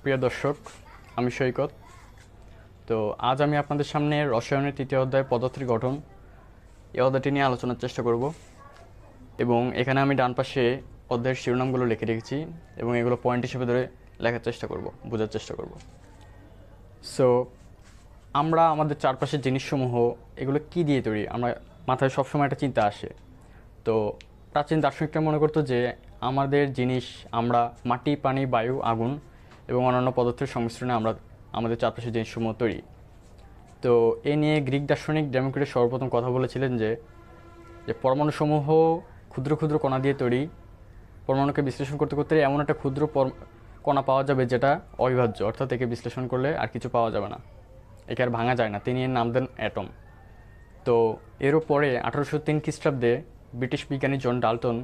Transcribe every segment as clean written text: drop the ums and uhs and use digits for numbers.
প্রিয় দর্শক, আমি সৈকত। তো আজ আমি আপনাদের সামনে রসায়নের তৃতীয় অধ্যায় পদার্থের গঠন এই অধ্যায়টি নিয়ে আলোচনার চেষ্টা করব। এবং এখানে আমি ডান পাশে অধ্যায়ের শিরোনামগুলো লিখে রেখেছি এবং এগুলো পয়েন্ট হিসেবে ধরে লেখার চেষ্টা করব, বোঝার চেষ্টা করব। সো আমরা আমাদের চারপাশের জিনিসসমূহ এগুলো কি দিয়ে তৈরি, আমরা মাথায় সবসময় একটা চিন্তা আসে। তো প্রাচীন দার্শনিকরা মনে করতো যে আমাদের জিনিস আমরা মাটি, পানি, বায়ু, আগুন এবং অন্যান্য পদার্থের সংমিশ্রণে আমরা আমাদের চারপাশের জিনিসসমূহ তৈরি। তো এ নিয়ে গ্রিক দার্শনিক ডেমোক্রিটাস সর্বপ্রথম কথা বলেছিলেন যে পরমাণুসমূহ ক্ষুদ্র ক্ষুদ্র কণা দিয়ে তৈরি। পরমাণুকে বিশ্লেষণ করতে করতে এমন একটা ক্ষুদ্র কণা পাওয়া যাবে যেটা অবিভাজ্য, অর্থাৎ একে বিশ্লেষণ করলে আর কিছু পাওয়া যাবে না, একে আর ভাঙা যায় না। তিনি এর নাম দেন অ্যাটম। তো এরও পরে 1803 খ্রিস্টাব্দে ব্রিটিশ বিজ্ঞানী জন ডাল্টন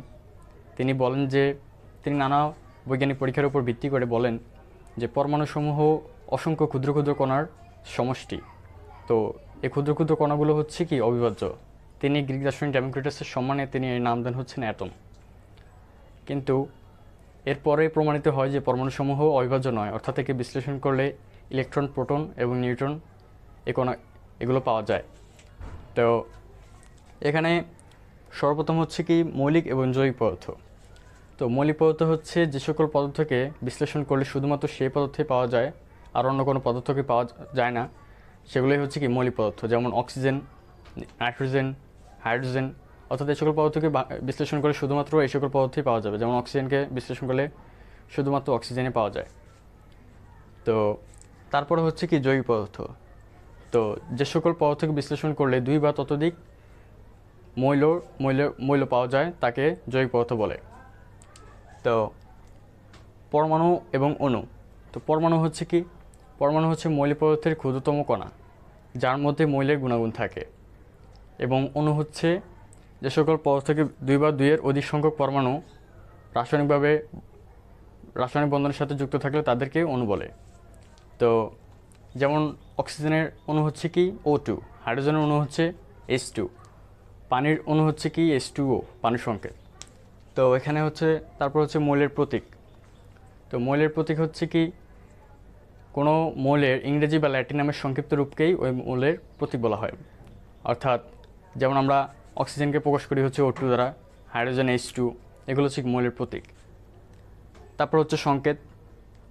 তিনি বলেন যে তিনি নানা বৈজ্ঞানিক পরীক্ষার উপর ভিত্তি করে বলেন যে পরমাণুসমূহ অসংখ্য ক্ষুদ্র ক্ষুদ্র কণার সমষ্টি। তো এই ক্ষুদ্র ক্ষুদ্র কণাগুলো হচ্ছে কি অবিভাজ্য। তিনি গ্রিক দার্শনিক ডেমোক্রিটাসের সম্মানে তিনি এর নাম দেন হচ্ছেন অ্যাটম। কিন্তু এরপরে প্রমাণিত হয় যে পরমাণুসমূহ অবিভাজ্য নয়, অর্থাৎ একে বিশ্লেষণ করলে ইলেকট্রন, প্রোটন এবং নিউট্রন এগুলো পাওয়া যায়। তো এখানে সর্বপ্রথম হচ্ছে কি মৌলিক এবং জৈবিক পদার্থ। তো মৌলিক পদার্থ হচ্ছে যে সকল পদার্থকে বিশ্লেষণ করলে শুধুমাত্র সেই পদার্থই পাওয়া যায়, আর অন্য কোনো পদার্থকে পাওয়া যায় না, সেগুলোই হচ্ছে কি মৌলিক পদার্থ। যেমন অক্সিজেন, নাইট্রোজেন, হাইড্রোজেন, অর্থাৎ এই সকল পদার্থকে বিশ্লেষণ করে শুধুমাত্র এই সকল পদার্থই পাওয়া যাবে। যেমন অক্সিজেনকে বিশ্লেষণ করলে শুধুমাত্র অক্সিজেনই পাওয়া যায়। তো তারপরে হচ্ছে কি জৈবিক পদার্থ। তো যে সকল পদার্থকে বিশ্লেষণ করলে 2 বা ততোধিক মৌল পাওয়া যায় তাকে জৈবিক পদার্থ বলে। তো পরমাণু এবং অণু। তো পরমাণু হচ্ছে কি? পরমাণু হচ্ছে মৌলিক পদার্থের ক্ষুদ্রতম কণা যার মধ্যে মৌলের গুণাগুণ থাকে। এবং অণু হচ্ছে যে সকল পদার্থকে 2 বা 2 এর অধিক সংখ্যক পরমাণু রাসায়নিক বন্ধনের সাথে যুক্ত থাকলে তাদেরকে অণু বলে। তো যেমন অক্সিজেনের অণু হচ্ছে কি O2, হাইড্রোজেনের অণু হচ্ছে H2, পানির অণু হচ্ছে কি H2O, পানির সংকেত। তো এখানে হচ্ছে তারপর হচ্ছে মৌলের প্রতীক। তো মৌলের প্রতীক হচ্ছে কি কোনো মৌলের ইংরেজি বা ল্যাটিন নামের সংক্ষিপ্ত রূপকেই ওই মৌলের প্রতীক বলা হয়। অর্থাৎ যেমন আমরা অক্সিজেনকে প্রকাশ করি হচ্ছে O2 দ্বারা, হাইড্রোজেন H2, এগুলো হচ্ছে মৌলের প্রতীক। তারপর হচ্ছে সংকেত।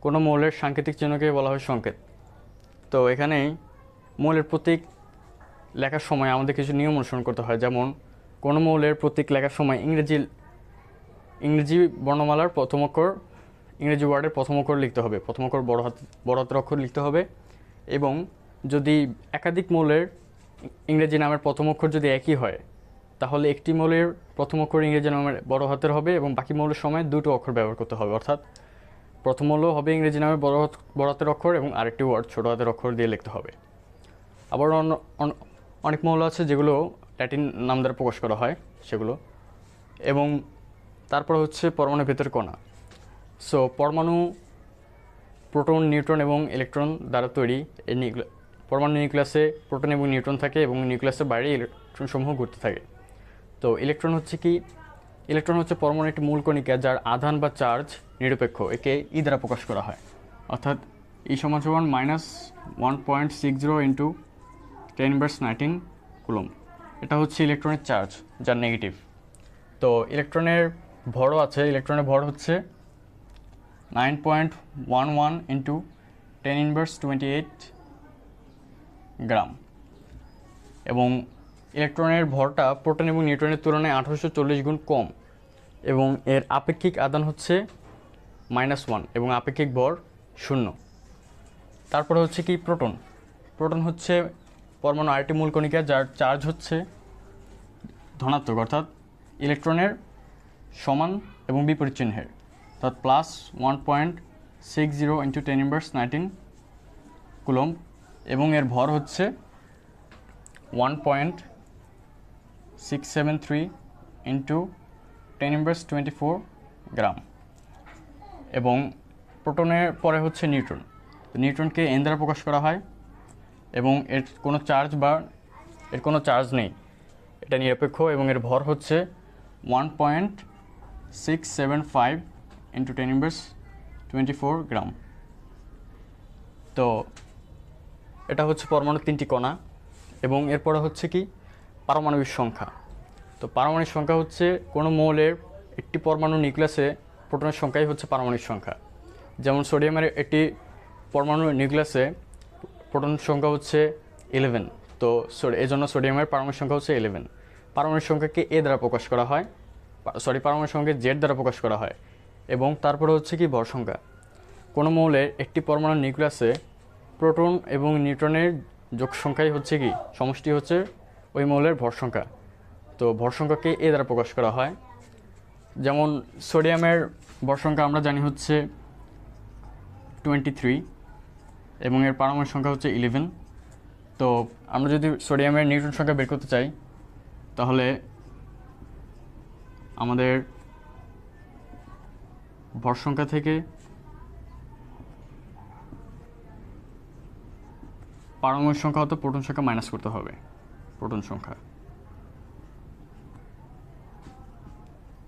কোনো মৌলের সাংকেতিক চিহ্নকে বলা হয় সংকেত। তো এখানে মৌলের প্রতীক লেখার সময় আমাদের কিছু নিয়ম অনুসরণ করতে হয়। যেমন কোনো মৌলের প্রতীক লেখার সময় ইংরেজি বর্ণমালার প্রথম অক্ষর, ইংরেজি ওয়ার্ডের প্রথম অক্ষর লিখতে হবে, প্রথম অক্ষর বড় হাতের অক্ষর লিখতে হবে। এবং যদি একাধিক মৌলের ইংরেজি নামের প্রথম অক্ষর যদি একই হয় তাহলে একটি মৌলের প্রথম অক্ষর ইংরেজি নামের বড় হাতের হবে এবং বাকি মৌলের সময় 2টো অক্ষর ব্যবহার করতে হবে। অর্থাৎ প্রথম মৌল হবে ইংরেজি নামের বড় হাতের অক্ষর এবং আরেকটি ওয়ার্ড ছোট হাতের অক্ষর দিয়ে লিখতে হবে। আবার অনেক মৌল আছে যেগুলো ল্যাটিন নাম দ্বারা প্রকাশ করা হয় সেগুলো। এবং তারপর হচ্ছে পরমাণুর ভেতর কণা। সো পরমাণু প্রোটন, নিউট্রন এবং ইলেকট্রন দ্বারা তৈরি। এই পরমাণু নিউক্লিয়াসে প্রোটন এবং নিউট্রন থাকে এবং নিউক্লিয়াসের বাইরে ইলেকট্রন সমূহ ঘুরতে থাকে। তো ইলেকট্রন হচ্ছে কি? ইলেকট্রন হচ্ছে পরমাণু একটি মূল কণিকা যার আধান বা চার্জ নিরপেক্ষ, একে ই দ্বারা প্রকাশ করা হয়। অর্থাৎ ই সমান -1.60 ইন্টু 10⁻19 কুলম্ব। এটা হচ্ছে ইলেকট্রনের চার্জ যার নেগেটিভ। তো ইলেকট্রনের ভরও আছে। ইলেকট্রনের ভর হচ্ছে 9.11 ইন্টু 10⁻28 গ্রাম। এবং ইলেকট্রনের ভরটা প্রোটন এবং নিউট্রনের তুলনায় 1840 গুণ কম এবং এর আপেক্ষিক আধান হচ্ছে -1 এবং আপেক্ষিক ভর 0। তারপরে হচ্ছে কি প্রোটন। প্রোটন হচ্ছে পরমাণু আরেকটি মূল কণিকা যার চার্জ হচ্ছে ধনাত্মক, অর্থাৎ ইলেকট্রনের সমান এবং বিপরীত চিহ্নের, অর্থাৎ +1.60 ইন্টু 10⁻19 কুলম্ব এবং এর ভর হচ্ছে 1.673 ইন্টু 10⁻24 গ্রাম। এবং প্রোটনের পরে হচ্ছে নিউট্রন। তো নিউট্রনকে এন দ্বারা প্রকাশ করা হয় এবং এর কোনো চার্জ নেই, এটা নিরপেক্ষ এবং এর ভর হচ্ছে 1.675 ইন্টু 10⁻24 গ্রাম। তো এটা হচ্ছে পরমাণুর 3টি কণা, এবং এরপরে হচ্ছে কি পারমাণবিক সংখ্যা। তো পারমাণবিক সংখ্যা হচ্ছে কোনো মৌলের একটি পরমাণু নিউক্লিয়াসে প্রোটনের সংখ্যাই হচ্ছে পারমাণবিক সংখ্যা। যেমন সোডিয়ামের একটি পরমাণু নিউক্লিয়াসে প্রোটনের সংখ্যা হচ্ছে 11। তো এই জন্য সোডিয়ামের পারমাণবিক সংখ্যা হচ্ছে 11। পারমাণবিক সংখ্যাকে এ দ্বারা প্রকাশ করা হয়, পারমাণবিক সংখ্যাকে জেড দ্বারা প্রকাশ করা হয়। এবং তারপরে হচ্ছে কি ভর সংখ্যা। কোনো মৌলের একটি পরমাণু নিউক্লিয়াসে প্রোটন এবং নিউট্রনের যোগ সংখ্যাই হচ্ছে কি সমষ্টি হচ্ছে ওই মৌলের ভর সংখ্যা। তো ভর সংখ্যাকে এ দ্বারা প্রকাশ করা হয়। যেমন সোডিয়ামের ভর সংখ্যা আমরা জানি হচ্ছে 23 এবং এর পারমাণবিক সংখ্যা হচ্ছে 11। তো আমরা যদি সোডিয়ামের নিউট্রন সংখ্যা বের করতে চাই তাহলে আমাদের ভর সংখ্যা থেকে পারমাণবিক সংখ্যা হতো প্রোটন সংখ্যা মাইনাস করতে হবে, প্রোটন সংখ্যা।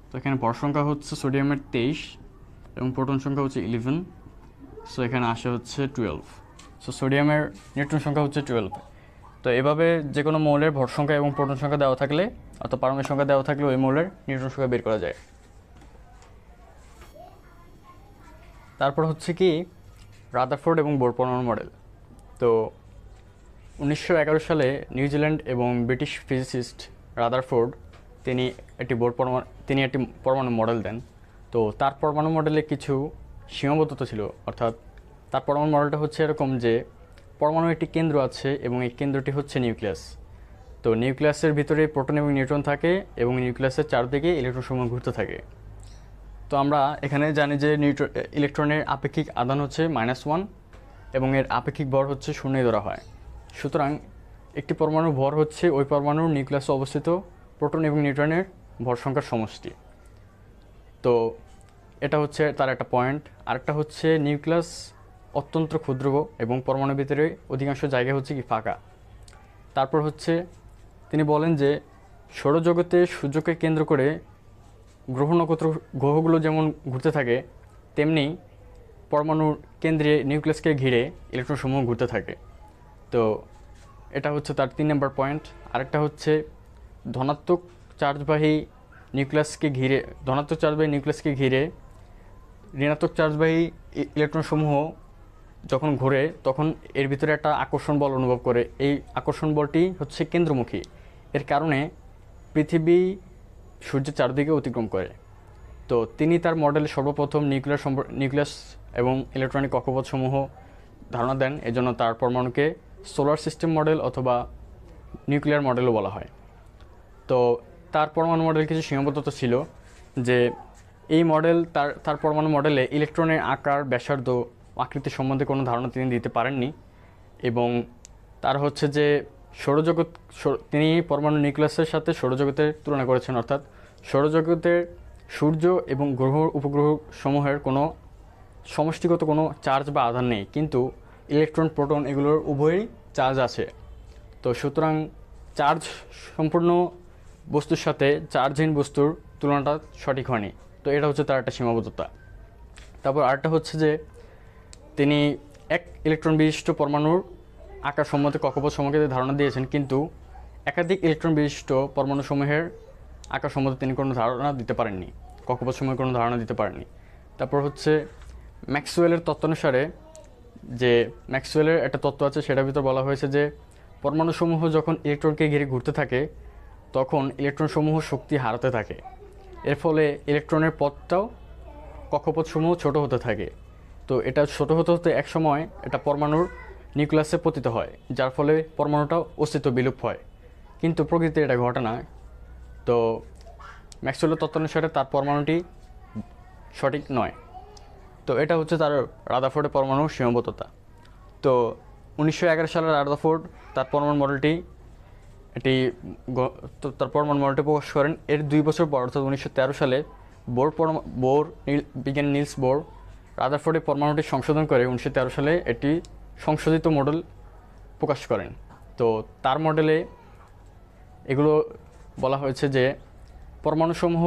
তো এখানে ভর সংখ্যা হচ্ছে সোডিয়ামের 23 এবং প্রোটন সংখ্যা হচ্ছে 11। সো এখানে আসে হচ্ছে 12। সো সোডিয়ামের নিউট্রন সংখ্যা হচ্ছে 12। তো এভাবে যে কোনো মৌলের ভর সংখ্যা এবং প্রোটন সংখ্যা দেওয়া থাকলে অর্থাৎ পারমাণবিক সংখ্যা দেওয়া থাকলে ওই মৌলের নিউট্রন সংখ্যা বের করা যায়। তারপর হচ্ছে কি রাদারফোর্ড এবং বোর পরমাণু মডেল। তো 1911 সালে নিউজিল্যান্ড এবং ব্রিটিশ ফিজিসিস্ট রাদারফোর্ড তিনি একটি পরমাণু মডেল দেন। তো তার পরমাণু মডেলে কিছু সীমাবদ্ধতা ছিল, অর্থাৎ তার পরমাণু মডেলটা হচ্ছে এরকম যে পরমাণুর একটি কেন্দ্র আছে এবং এই কেন্দ্রটি হচ্ছে নিউক্লিয়াস। তো নিউক্লিয়াসের ভিতরে প্রোটন এবং নিউট্রন থাকে এবং নিউক্লিয়াসের চারদিকে ইলেকট্রনসমূহ ঘুরতে থাকে। তো আমরা এখানে জানি যে ইলেকট্রনের আপেক্ষিক আধান হচ্ছে -1 এবং এর আপেক্ষিক ভর হচ্ছে 0 ধরা হয়। সুতরাং একটি পরমাণুর ভর হচ্ছে ওই পরমাণুর নিউক্লিয়াসে অবস্থিত প্রোটন এবং নিউট্রনের ভর সংখ্যার সমষ্টি। তো এটা হচ্ছে তার একটা পয়েন্ট। আরেকটা হচ্ছে নিউক্লিয়াস অত্যন্ত ক্ষুদ্র এবং পরমাণুর ভিতরে অধিকাংশ জায়গা হচ্ছে কি ফাঁকা। তারপর হচ্ছে তিনি বলেন যে সৌরজগতে সূর্যকে কেন্দ্র করে গ্রহগুলো যেমন ঘুরতে থাকে তেমনি পরমাণুর কেন্দ্রে নিউক্লিয়াসকে ঘিরে ইলেকট্রনসমূহ ঘুরতে থাকে। তো এটা হচ্ছে তার 3 নম্বর পয়েন্ট। আরেকটা হচ্ছে ধনাত্মক চার্জবাহী নিউক্লিয়াসকে ঘিরে ঋণাত্মক চার্জবাহী ইলেকট্রনসমূহ যখন ঘোরে তখন এর ভিতরে একটা আকর্ষণ বল অনুভব করে। এই আকর্ষণ বলটি হচ্ছে কেন্দ্রমুখী। এর কারণে পৃথিবী সূর্যের চারদিকে অতিক্রম করে। তো তিনি তার মডেলে সর্বপ্রথম নিউক্লিয়াস এবং ইলেকট্রনিক কক্ষপথসমূহ ধারণা দেন। এজন্য তার পরমাণুকে সোলার সিস্টেম মডেল অথবা নিউক্লিয়ার মডেলও বলা হয়। তো তার পরমাণু মডেল কিছু সীমাবদ্ধতা ছিল যে এই মডেল তার পরমাণু মডেলে ইলেকট্রনের আকার, ব্যাসার্ধ, আকৃতি সম্বন্ধে কোনো ধারণা তিনি দিতে পারেননি। এবং তার হচ্ছে যে তিনি পরমাণু নিউক্লিয়াসের সাথে সৌরজগতের তুলনা করেছেন, অর্থাৎ সৌরজগতের সূর্য এবং গ্রহ উপগ্রহ সমূহের কোনো সমষ্টিগত কোনো চার্জ বা আধান নেই, কিন্তু ইলেকট্রন, প্রোটন এগুলোর উভয়ই চার্জ আছে। তো সুতরাং চার্জ সম্পূর্ণ বস্তুর সাথে চার্জহীন বস্তুর তুলনাটা সঠিক হয়নি। তো এটা হচ্ছে তার একটা সীমাবদ্ধতা। তারপর আরেকটা হচ্ছে যে তিনি এক ইলেকট্রন বিশিষ্ট পরমাণুর আকার সম্বন্ধে কক্ষপথ সম্পর্কে ধারণা দিয়েছেন, কিন্তু একাধিক ইলেকট্রন বিশিষ্ট পরমাণুসমূহের আকার সম্বন্ধে তিনি কোনো ধারণা দিতে পারেননি, কক্ষপথ সমূহের কোনো ধারণা দিতে পারেননি। তারপর হচ্ছে ম্যাক্সওয়েলের তত্ত্বানুসারে, যে ম্যাক্সওয়েলের একটা তত্ত্ব আছে সেটার ভিতর বলা হয়েছে যে পরমাণুসমূহ যখন ইলেকট্রনকে ঘিরে ঘুরতে থাকে তখন ইলেকট্রনসমূহ শক্তি হারাতে থাকে। এর ফলে ইলেকট্রনের পথটাও কক্ষপথসমূহ ছোট হতে থাকে। তো এটা ছোট হতে হতে এক সময় এটা পরমাণুর নিউক্লিয়াসে পতিত হয়, যার ফলে পরমাণুটাও অস্তিত্ব বিলুপ্ত হয়। কিন্তু প্রকৃতিতে এটা ঘটে না। তো ম্যাক্সওয়েলের তত্ত্বানুসারে তার পরমাণুটি সঠিক নয়। তো এটা হচ্ছে তার রাদারফোর্ডের পরমাণুর সীমাবদ্ধতা। তো 1911 সালে রাদারফোর্ড তার পরমাণু মডেলটি প্রকাশ করেন। এর 2 বছর পর অর্থাৎ 1913 সালে বিজ্ঞানী নিলস বোর রাদারফোর্ডের পরমাণুটি সংশোধন করে 1913 সালে এটি সংশোধিত মডেল প্রকাশ করেন। তো তার মডেলে এগুলো বলা হয়েছে যে পরমাণুসমূহ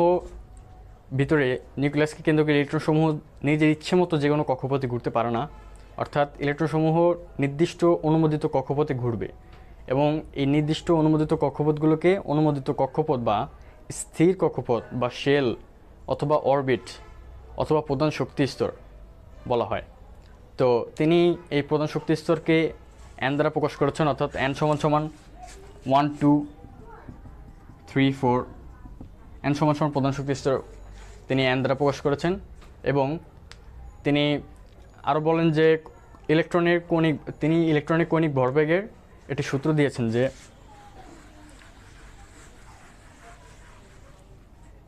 ভিতরে নিউক্লিয়াসকে কেন্দ্র করে ইলেকট্রনসমূহ নিজের ইচ্ছে মতো যে কোনো কক্ষপথে ঘুরতে পারে না, অর্থাৎ ইলেকট্রনসমূহ নির্দিষ্ট অনুমোদিত কক্ষপথে ঘুরবে এবং এই নির্দিষ্ট অনুমোদিত কক্ষপথগুলোকে অনুমোদিত কক্ষপথ বা স্থির কক্ষপথ বা শেল অথবা অরবিট অথবা প্রধান শক্তি স্তর বলা হয়। তো তিনি এই প্রধান শক্তি স্তরকে এন দ্বারা প্রকাশ করেছেন, অর্থাৎ এন সমান সমান 1 2 3 4 এন সমান সমান প্রধান শক্তি স্তর তিনি এন দ্বারা প্রকাশ করেছেন। এবং তিনি আরও বলেন যে তিনি ইলেকট্রনের কৌণিক ভরবেগের একটি সূত্র দিয়েছেন যে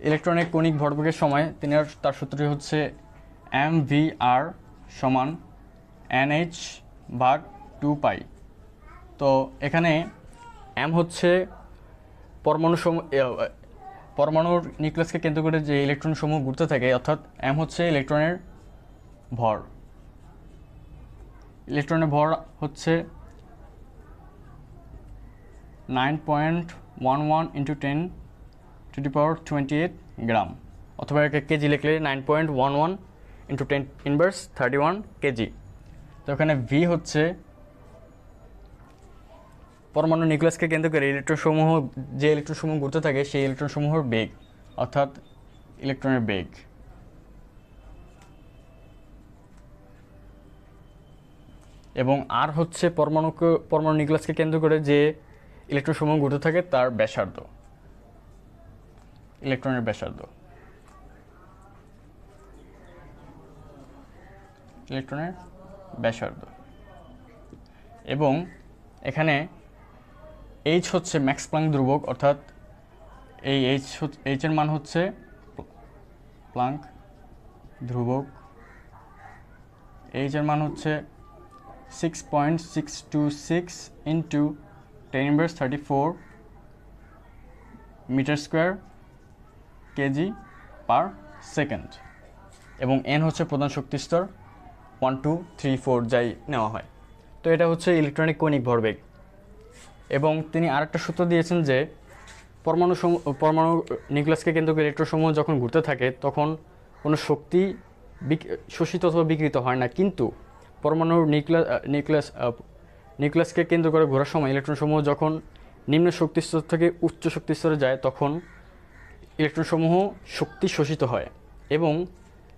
ইলেকট্রনের কৌণিক ভরবেগের সময় তার সূত্রটি হচ্ছে mvr সমান nh/2π। তো এখানে m হচ্ছে পরমাণুর নিউক্লিয়াসকে কেন্দ্র করে যে ইলেকট্রন সমূহ ঘুরতে থাকে, অর্থাৎ m হচ্ছে ইলেকট্রনের ভর। ইলেকট্রনের ভর হচ্ছে 9.11 × 10⁻28 গ্রাম, অথবা একে কেজি লিখলে 9.11 × 10⁻31 কেজি। তো এখানে ভি হচ্ছে পরমাণু নিউক্লিয়াসকে কেন্দ্র করে যে ইলেকট্রনসমূহ ঘুরতে থাকে সেই ইলেকট্রনসমূহের বেগ, অর্থাৎ ইলেকট্রনের বেগ। এবং আর হচ্ছে পরমাণু নিউক্লিয়াসকে কেন্দ্র করে যে ইলেকট্রনসমূহ ঘুরতে থাকে তার ব্যাসার্ধ, ইলেকট্রনের ব্যাসার্ধ। এবং এখানে এইচ হচ্ছে ম্যাক্স প্লাঙ্ক ধ্রুবক, অর্থাৎ এই এইচ এর মান হচ্ছে প্লাঙ্ক ধ্রুবক, এইচ এর মান হচ্ছে 6.626 × 10⁻34 metre square KG per second. এবং এন হচ্ছে প্রধান শক্তি স্তর 1 2 3 4 যাই নেওয়া হয়। তো এটা হচ্ছে ইলেকট্রনিক কৌণিক ভরবেগ। এবং তিনি আরেকটা সূত্র দিয়েছেন যে পরমাণু নিউক্লিয়াসকে কেন্দ্র করে ইলেকট্রনসমূহ যখন ঘুরতে থাকে তখন কোনো শক্তি শোষিত অথবা বিকৃত হয় না, কিন্তু পরমাণুর নিউক্লিয়াসকে কেন্দ্র করে ঘোরার সময় ইলেকট্রনসমূহ যখন নিম্ন শক্তি স্তর থেকে উচ্চ শক্তি স্তরে যায় তখন ইলেকট্রনসমূহ শক্তি শোষিত হয়, এবং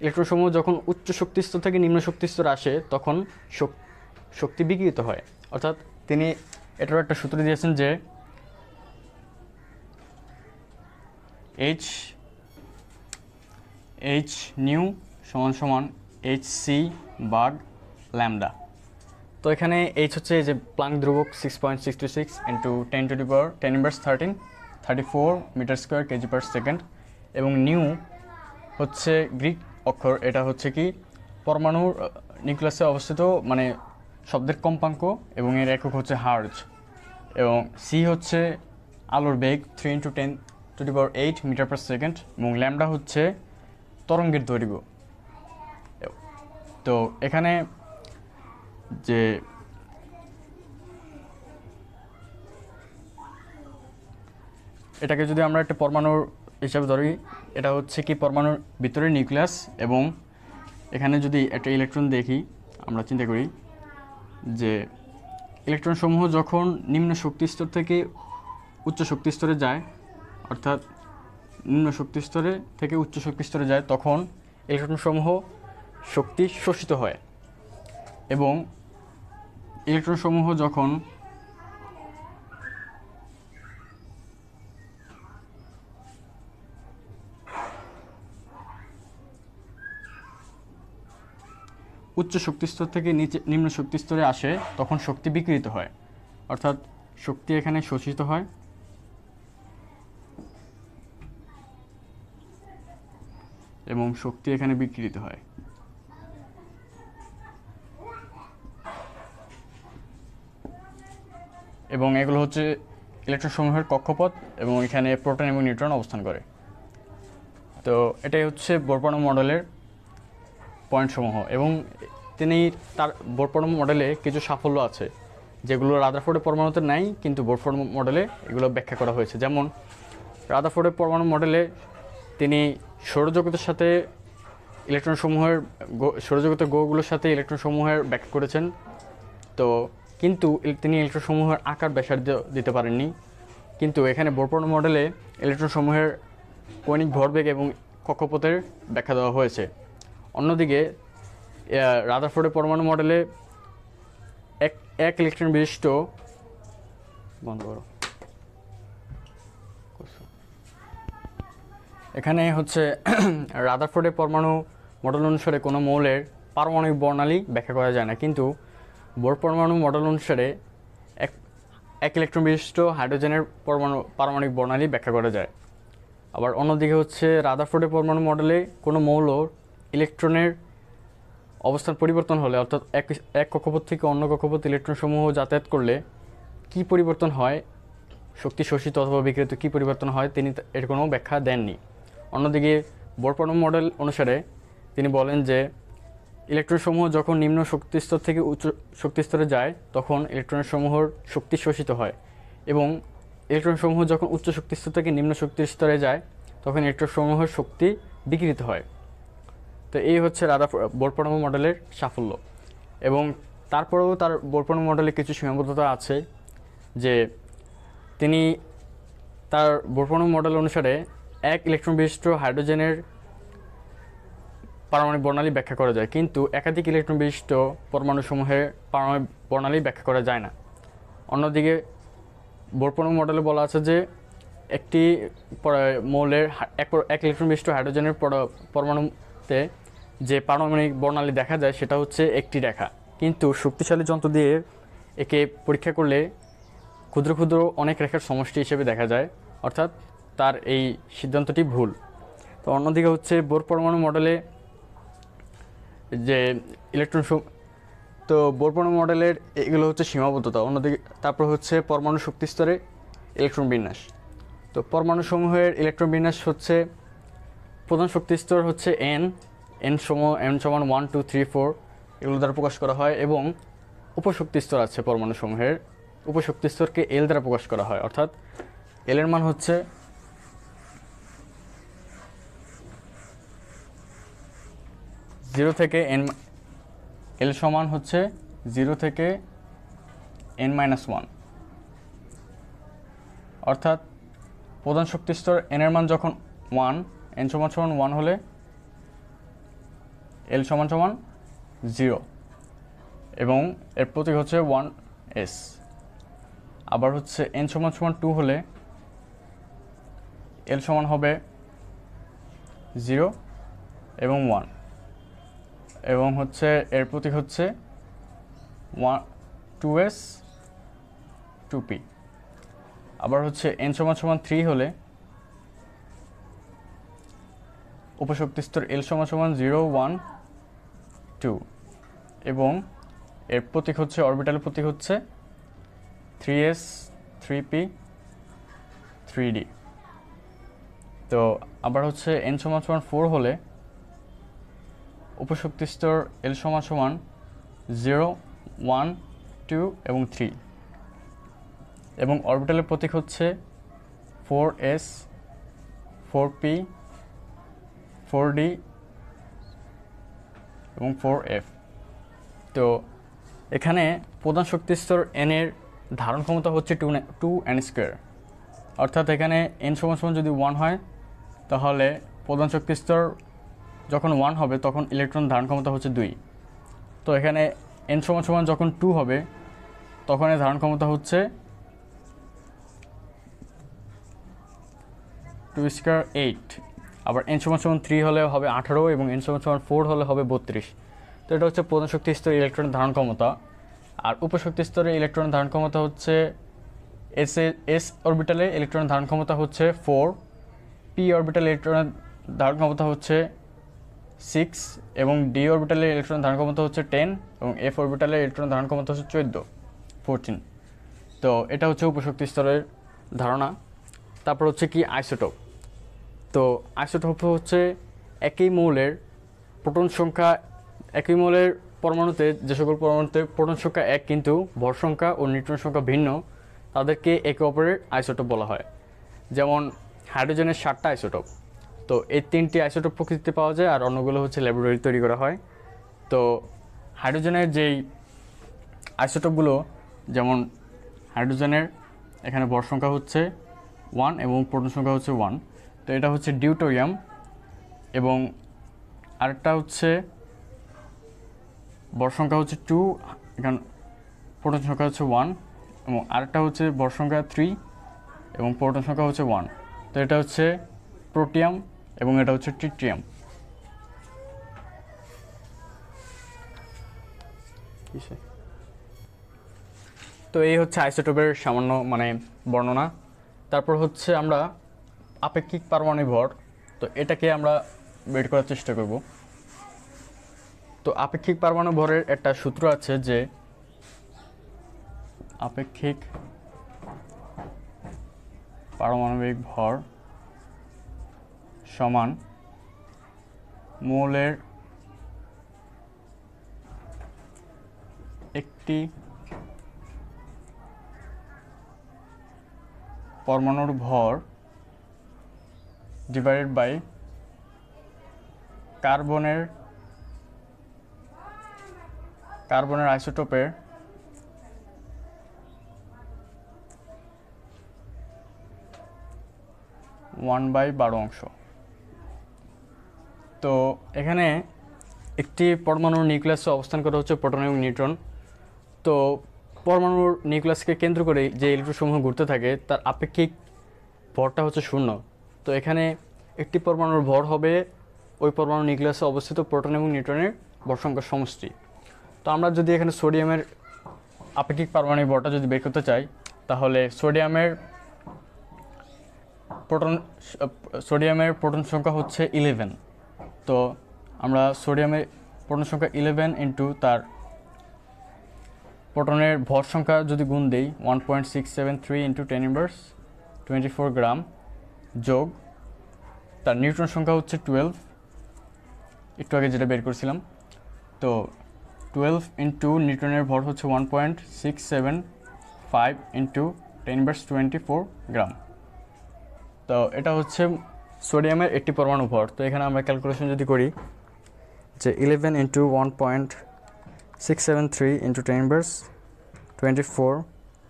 ইলেকট্রনসমূহ যখন উচ্চ শক্তি স্তর থেকে নিম্ন শক্তি স্তরে আসে তখন শক্তি বিকৃত হয়। অর্থাৎ তিনি এটারও একটা সূত্র দিয়েছেন যে h নিউ সমান সমান hc/λ। তো এখানে h হচ্ছে যে প্লাঙ্ক ধ্রুবক 6.626 × 10⁻34 metre square KG per second. এবং নিউ হচ্ছে গ্রিক অক্ষর, এটা হচ্ছে কি পরমাণুর নিউক্লিয়াসে অবস্থিত মানে শব্দের কম্পাঙ্ক, এবং এর একক হচ্ছে হার্জ। এবং সি হচ্ছে আলোর বেগ 3 × 10⁸ মিটার পার সেকেন্ড। এবং ল্যামডা হচ্ছে তরঙ্গের দৈর্ঘ্য। তো এখানে যে এটাকে যদি আমরা একটা পরমাণুর হিসাবে ধরি, এটা হচ্ছে কি পরমাণুর ভিতরে নিউক্লিয়াস, এবং এখানে যদি একটা ইলেকট্রন দেখি আমরা চিন্তা করি যে ইলেকট্রনসমূহ যখন নিম্ন শক্তি স্তর থেকে উচ্চ শক্তি স্তরে যায়, অর্থাৎ নিম্ন শক্তি স্তরে থেকে উচ্চ শক্তি স্তরে যায় তখন ইলেকট্রনসমূহ শক্তি শোষিত হয়, এবং ইলেকট্রনসমূহ যখন উচ্চ শক্তি স্তর থেকে নিম্ন শক্তি স্তরে আসে তখন শক্তি বিকৃত হয়, অর্থাৎ শক্তি এখানে শোষিত হয় এবং শক্তি এখানে বিকৃত হয়। এবং এগুলো হচ্ছে ইলেকট্রনসমূহের কক্ষপথ, এবং এখানে প্রোটন এবং নিউট্রন অবস্থান করে। তো এটাই হচ্ছে বোর পরমাণু মডেলের পয়েন্টসমূহ। এবং তিনি তার বোর পরমাণু মডেলে কিছু সাফল্য আছে যেগুলো রাদারফোর্ডের পরমাণুতে নাই, কিন্তু বোর পরমাণু মডেলে এগুলো ব্যাখ্যা করা হয়েছে। যেমন রাদারফোর্ডের পরমাণু মডেলে তিনি সৌরজগতের সাথে ইলেকট্রনসমূহের সৌরজগতের গ্রহগুলোর সাথে ইলেকট্রনসমূহের ব্যাখ্যা করেছেন। তো কিন্তু তিনি ইলেকট্রনসমূহের আকার ব্যাসার্ধ দিতে পারেননি। কিন্তু এখানে বোর পরমাণু মডেলে ইলেকট্রনসমূহের কৌণিক ভরবেগ এবং কক্ষপথের ব্যাখ্যা দেওয়া হয়েছে। অন্যদিকে রাদারফোর্ডের পরমাণু মডেলে এক ইলেকট্রন বিশিষ্ট এখানে হচ্ছে রাদারফোর্ডের পরমাণু মডেল অনুসারে কোনো মৌলের পারমাণবিক বর্ণালী ব্যাখ্যা করা যায় না, কিন্তু বোর পরমাণু মডেল অনুসারে এক ইলেকট্রন বিশিষ্ট হাইড্রোজেনের পারমাণবিক বর্ণালী ব্যাখ্যা করা যায়। আবার অন্যদিকে হচ্ছে রাদারফোর্ডের পরমাণু মডেলে কোনো মৌলর ইলেকট্রনের অবস্থান পরিবর্তন হলে, অর্থাৎ এক কক্ষপথ থেকে অন্য কক্ষপথ ইলেকট্রনসমূহ যাতায়াত করলে কি পরিবর্তন হয়, শক্তি শোষিত অথবা বিকিরিত কী পরিবর্তন হয়, তিনি এর কোনো ব্যাখ্যা দেননি। অন্যদিকে বোর পরমাণু মডেল অনুসারে তিনি বলেন যে ইলেকট্রনসমূহ যখন নিম্ন শক্তিস্তর থেকে উচ্চ শক্তিস্তরে যায় তখন ইলেকট্রনসমূহের শক্তি শোষিত হয়, এবং ইলেকট্রনসমূহ যখন উচ্চ শক্তিস্তর থেকে নিম্ন শক্তির স্তরে যায় তখন ইলেকট্রনসমূহের শক্তি বিকিরিত হয়। তো এই হচ্ছে বোর পরমাণু মডেলের সাফল্য। এবং তারপরেও তার বোর পরমাণু মডেলে কিছু সীমাবদ্ধতা আছে, যে তিনি তার বোর পরমাণু মডেল অনুসারে এক ইলেকট্রন বিশিষ্ট হাইড্রোজেনের পারমাণবিক বর্ণালী ব্যাখ্যা করা যায়, কিন্তু একাধিক ইলেকট্রন বিশিষ্ট পরমাণুসমূহের পারমাণবিক বর্ণালী ব্যাখ্যা করা যায় না। অন্যদিকে বোর পরমাণু মডেলে বলা আছে যে একটি মৌলের এক ইলেকট্রন বিশিষ্ট হাইড্রোজেনের পরমাণুতে যে পারমাণবিক বর্ণালী দেখা যায় সেটা হচ্ছে একটি রেখা, কিন্তু শক্তিশালী যন্ত্র দিয়ে একে পরীক্ষা করলে ক্ষুদ্র ক্ষুদ্র অনেক রেখার সমষ্টি হিসেবে দেখা যায়, অর্থাৎ তার এই সিদ্ধান্তটি ভুল। তো অন্যদিকে হচ্ছে বোর পরমাণু মডেলে যে বোর পরমাণু মডেলের এগুলো হচ্ছে সীমাবদ্ধতা। অন্যদিকে তারপর হচ্ছে পরমাণু শক্তি স্তরে ইলেকট্রন বিন্যাস। তো পরমাণুসমূহের ইলেকট্রন বিন্যাস হচ্ছে প্রধান শক্তি স্তর হচ্ছে n সমান 1 2 3 4 এগুলো দ্বারা প্রকাশ করা হয়, এবং উপশক্তি স্তর আছে পরমাণুসমূহের, উপশক্তি স্তরকে L দ্বারা প্রকাশ করা হয়, অর্থাৎ L এর মান হচ্ছে 0 থেকে n, L সমান হচ্ছে 0 থেকে n-1, অর্থাৎ প্রধান শক্তি স্তর n এর মান যখন 1, n সমান 1 হলে L সমান 0, এবং এর প্রতীক হচ্ছে 1s। আবার হচ্ছে n সমান 2 হলে L সমান হবে 0 এবং 1, এবং হচ্ছে এর প্রতীক হচ্ছে 2s 2p। আবার হচ্ছে n সমান 3 হলে উপশক্তি স্তর L সমান 0 1 2, এবং এর প্রতীক হচ্ছে অরবিটালের প্রতীক হচ্ছে 3s 3p 3d। তো আবার হচ্ছে n সমান 4 হলে উপশক্তি স্তর L সমান 0 1 2 এবং 3, এবং অরবিটালের প্রতীক হচ্ছে 4s 4p 4d এবং 4f। তো এখানে প্রধান শক্তি স্তর n এর ধারণ ক্ষমতা হচ্ছে 2n², অর্থাৎ এখানে n সমান যদি 1 হয় তাহলে প্রধান শক্তি স্তর যখন 1 হবে তখন ইলেকট্রন ধারণ ক্ষমতা হচ্ছে 2। তো এখানে n সমান যখন 2 হবে তখন এর ধারণ ক্ষমতা হচ্ছে 2² 8। আবার n সমান 3 হলে হবে 18, এবং n সমান 4 হলে হবে 32। তো এটা হচ্ছে প্রধান শক্তি স্তরে ইলেকট্রনের ধারণ ক্ষমতা। আর উপশক্তি স্তরে ইলেকট্রনের ধারণ ক্ষমতা হচ্ছে s অরবিটালে ইলেকট্রনের ধারণ ক্ষমতা হচ্ছে 4, p অরবিটালে ইলেকট্রনের ধারণ ক্ষমতা হচ্ছে 6, এবং d অরবিটালে ইলেকট্রনের ধারণ ক্ষমতা হচ্ছে 10, এবং f অরবিটালে ইলেকট্রনের ধারণ ক্ষমতা হচ্ছে 14। তো এটা হচ্ছে উপশক্তি স্তরের ধারণা। তারপর হচ্ছে কি আইসোটোপ। তো আইসোটোপ হচ্ছে একই মৌলের প্রোটন সংখ্যা, একই মৌলের পরমাণুতে যে সকল পরমাণুতে প্রোটন সংখ্যা এক কিন্তু ভর সংখ্যা ও নিউট্রন সংখ্যা ভিন্ন, তাদেরকে একে অপরের আইসোটোপ বলা হয়। যেমন হাইড্রোজেনের 7টা আইসোটোপ। তো তো এই 3টি আইসোটোপ প্রকৃতিতে পাওয়া যায়, আর অন্যগুলো হচ্ছে ল্যাবরেটরি তৈরি করা হয়। তো হাইড্রোজেনের যেই আইসোটোপগুলো, যেমন হাইড্রোজেনের এখানে ভর সংখ্যা হচ্ছে 1 এবং প্রোটন সংখ্যা হচ্ছে 1, তো এটা হচ্ছে ডিউটোরিয়াম। এবং আরেকটা হচ্ছে ভর সংখ্যা হচ্ছে 2, এখানে প্রোটন সংখ্যা হচ্ছে 1, এবং আরেকটা হচ্ছে ভর সংখ্যা 3 এবং প্রোটন সংখ্যা হচ্ছে 1। তো এটা হচ্ছে প্রোটিয়াম এবং এটা হচ্ছে ট্রিটিয়াম। তো এই হচ্ছে আইসোটোপের সামান্য বর্ণনা। তারপর হচ্ছে আমরা আপেক্ষিক পারমাণবিক ভর, তো এটাকে আমরা বের করার চেষ্টা করব। তো আপেক্ষিক পারমাণবিক ভরের একটা সূত্র আছে যে আপেক্ষিক পারমাণবিক ভর সমান মৌলের একটি পরমাণুর ভর ডিভাইডেড বাই কার্বনের আইসোটোপের ওয়ান বাই 12 অংশ। তো এখানে একটি পরমাণুর নিউক্লিয়াসে অবস্থান করা হচ্ছে প্রোটন এবং নিউট্রন। তো পরমাণুর নিউক্লিয়াসকে কেন্দ্র করে যে ইলেকট্রনসমূহ ঘুরতে থাকে তার আপেক্ষিক ভরটা হচ্ছে 0। তো এখানে একটি পরমাণুর ভর হবে ওই পরমাণু নিউক্লিয়াসে অবস্থিত প্রোটন এবং নিউট্রনের ভর সংখ্যার সমষ্টি। তো আমরা যদি এখানে সোডিয়ামের আপেক্ষিক পারমাণবিক ভরটা যদি বের করতে চাই, তাহলে সোডিয়ামের প্রোটন সংখ্যা হচ্ছে 11। তো আমরা সোডিয়ামের প্রোটন সংখ্যা 11 ইন্টু তার প্রোটনের ভর সংখ্যা যদি গুণ দেই 1.673 ইন্টু 10^24 গ্রাম, যোগ তার নিউট্রন সংখ্যা হচ্ছে 12, একটু আগে যেটা বের করেছিলাম। তো 12 ইন্টু নিউটনের ভর হচ্ছে 1.675 ইন্টু 10^24 গ্রাম। তো এটা হচ্ছে সোডিয়ামের একটি পরমাণু ভর। তো এখানে আমরা ক্যালকুলেশন যদি করি যে 11 into 1.673 into 10^24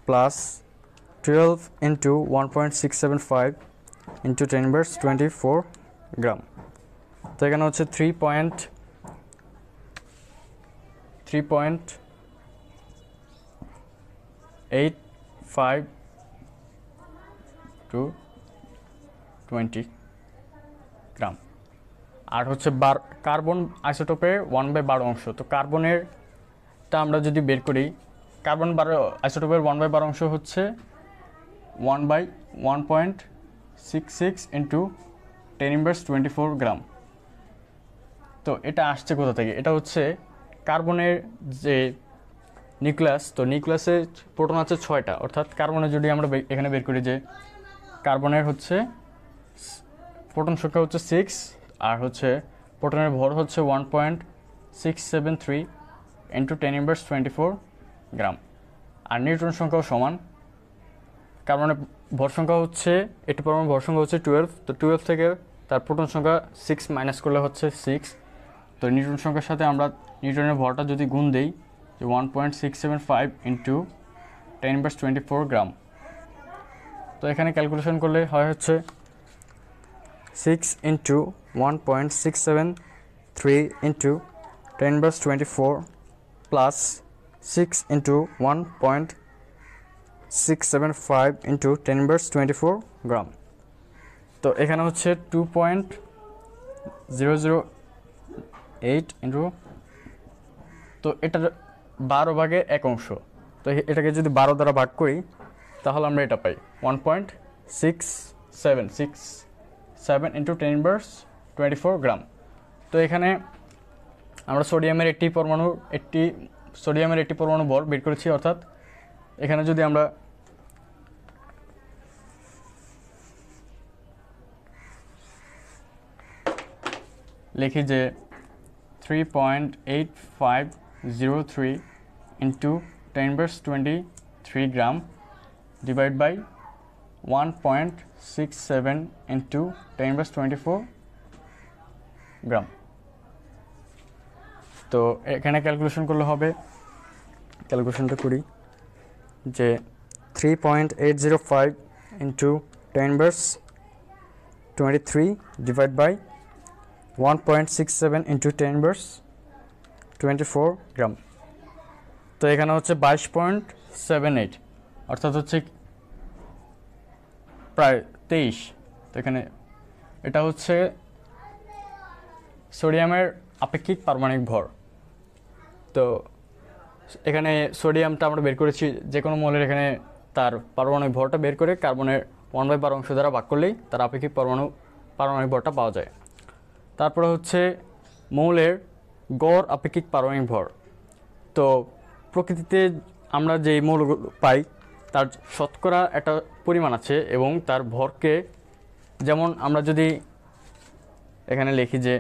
plus 12 into 1.675 into 10^24 gram. তো এখানে হচ্ছে 3.85 টু 20 গ্রাম। আর হচ্ছে কার্বন আইসোটোপের 1/12 অংশ। তো কার্বনেরটা আমরা যদি বের করি, কার্বন আইসোটোপের 1/12 অংশ হচ্ছে 1/1.66 ইন্টু 10^24 গ্রাম। তো এটা আসছে কোথা থেকে? এটা হচ্ছে কার্বনের যে নিউক্লিয়াস, তো নিউক্লিয়াসে প্রোটন আছে 6টা, অর্থাৎ কার্বনের যদি আমরা এখানে বের করি যে কার্বনের হচ্ছে প্রোটন সংখ্যা হচ্ছে 6, আর হচ্ছে প্রোটনের ভর হচ্ছে 1.673 ইন্টু 10^24 গ্রাম, আর নিউট্রন সংখ্যাও সমান। কার্বনের ভর সংখ্যা হচ্ছে একটি পরমাণুর ভর সংখ্যা হচ্ছে 12, তো 12 থেকে তার প্রোটন সংখ্যা 6 মাইনাস করলে হচ্ছে 6। তো নিউট্রন সংখ্যার সাথে আমরা নিউটনের ভরটা যদি গুণ দেই যে 1.675 ইন্টু 10^24 গ্রাম, তো এখানে ক্যালকুলেশন করলে হয় হচ্ছে 6 into 1.673 into 10^24 plus 6 into 1.675 into 10^24 gram. তো এখানে হচ্ছে 2.008 ইন্টু, তো এটার 12 ভাগের 1 অংশ। তো এটাকে যদি 12 দ্বারা ভাগ করি তাহলে আমরা এটা পাই 1.677 ইন্টু 10^24 গ্রাম। তো এখানে আমরা সোডিয়ামের একটি পরমাণু ভর বের করেছি, অর্থাৎ এখানে যদি আমরা লিখি যে 3.8503 into 10^23 gram divide by 1.67 into 10^24 gram. তো এখানে ক্যালকুলেশন করলে হবে, ক্যালকুলেশনটা করি যে 3.805 into 10^23 divide by 1.67 into 10^24 gram. তো এখানে হচ্ছে 22.78, অর্থাৎ হচ্ছে প্রায় 23। তো এখানে এটা হচ্ছে সোডিয়ামের আপেক্ষিক পারমাণবিক ভর। তো এখানে সোডিয়ামটা আমরা বের করেছি যে কোনো মৌলের, এখানে তার পারমাণবিক ভরটা বের করে কার্বনের 1/12 অংশ দ্বারা ভাগ করলেই তার আপেক্ষিক পারমাণবিক ভরটা পাওয়া যায়। তারপরে হচ্ছে মৌলের গড় আপেক্ষিক পারমাণবিক ভর। তো প্রকৃতিতে আমরা যেই মৌলগুলো পাই তার শতকরা একটা পরিমাণ আছে এবং তার ভরকে, যেমন আমরা যদি এখানে লিখি যে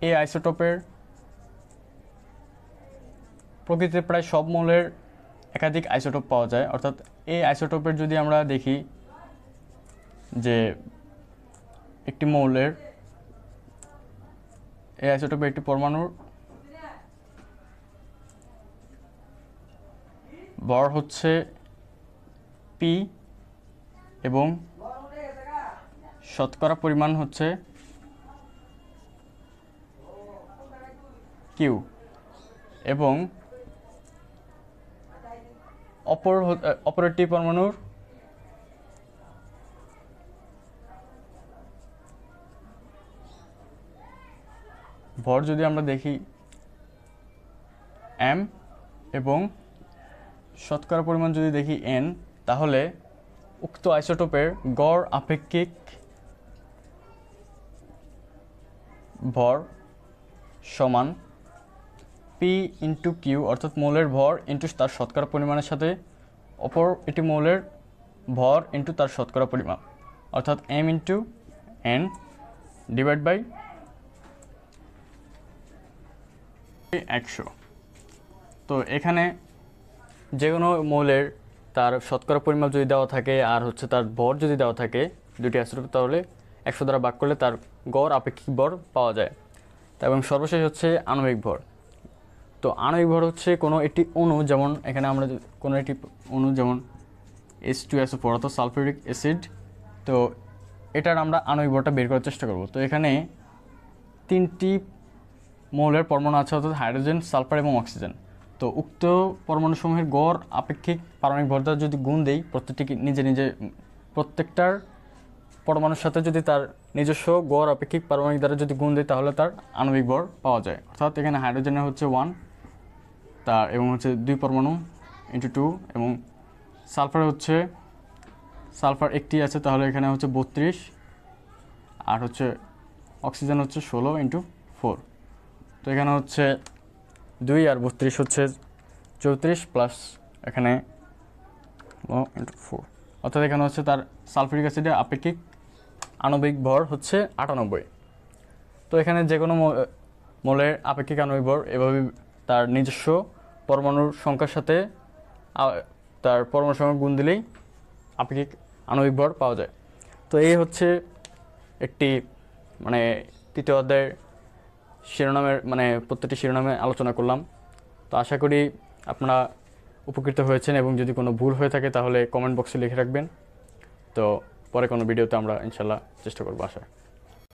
এই আইসোটোপের, প্রকৃতিতে প্রায় সব মৌলের একাধিক আইসোটোপ পাওয়া যায়, অর্থাৎ এই আইসোটোপের যদি আমরা দেখি যে একটি মৌলের, এই আইসোটোপের একটি পরমাণুর ভর হচ্ছে পি এবং শতকরা পরিমাণ হচ্ছে কিউ, এবং অপর একটি পরমাণুর ভর যদি আমরা দেখি এম এবং শতকরা পরিমাণ যদি দেখি এন, তাহলে উক্ত আইসোটোপের গড় আপেক্ষিক ভর সমান পি ইন্টু কিউ, অর্থাৎ মৌলের ভর ইন্টু তার শতকরা পরিমাণের সাথে অপর একটি মৌলের ভর ইন্টু তার শতকরা পরিমাণ, অর্থাৎ M into N divide by 100। তো এখানে যে কোনো মৌলের তার শতকরা পরিমাণ যদি দেওয়া থাকে আর হচ্ছে তার ভর যদি দেওয়া থাকে দুটি আইসোটোপ, তাহলে 100 দ্বারা ভাগ করলে তার গড় আপেক্ষিক ভর পাওয়া যায়। এবং সর্বশেষ হচ্ছে আণবিক ভর। তো আণবিক ভর হচ্ছে কোনো একটি অণু, যেমন এখানে আমরা কোনো একটি অণু যেমন H2SO4 অর্থাৎ সালফিউরিক অ্যাসিড, তো এটার আমরা আণবিক ভরটা বের করার চেষ্টা করব। তো এখানে 3টি মৌলের পরমাণু আছে, অর্থাৎ হাইড্রোজেন, সালফার এবং অক্সিজেন। তো উক্ত পরমাণুসমূহের গড় আপেক্ষিক পারমাণবিক ভর দ্বারা যদি গুণ দেই, প্রত্যেকটার পরমাণুর সাথে যদি তার নিজস্ব গড় আপেক্ষিক পারমাণবিক দ্বারা যদি গুণ দেয়, তাহলে তার আণবিক ভর পাওয়া যায়। অর্থাৎ এখানে হাইড্রোজেনের হচ্ছে 1 তার এবং হচ্ছে 2 পরমাণু ইন্টু 2, এবং সালফার হচ্ছে সালফার একটি আছে, তাহলে এখানে হচ্ছে 32, আর হচ্ছে অক্সিজেন হচ্ছে 16 ইন্টু 4। তো এখানে হচ্ছে 2 আর 32 হচ্ছে 34 প্লাস এখানে ইন্টু 4, অর্থাৎ এখানে হচ্ছে তার সালফিউরিক অ্যাসিডের আপেক্ষিক আণবিক ভর হচ্ছে 98। তো এখানে যে কোনো মৌলের আপেক্ষিক আণবিক ভর এভাবে তার নিজস্ব পরমাণুর সংখ্যার সাথে তার পরমাণুর সংখ্যা গুণ দিলেই আপেক্ষিক আণবিক ভর পাওয়া যায়। তো এই হচ্ছে একটি তৃতীয় অধ্যায়ের শিরোনামের প্রত্যেকটি শিরোনামে আলোচনা করলাম। তো আশা করি আপনারা উপকৃত হয়েছেন, এবং যদি কোনো ভুল হয়ে থাকে তাহলে কমেন্ট বক্সে লিখে রাখবেন। তো পরে কোনো ভিডিওতে আমরা ইনশাল্লাহ চেষ্টা করবো আশা।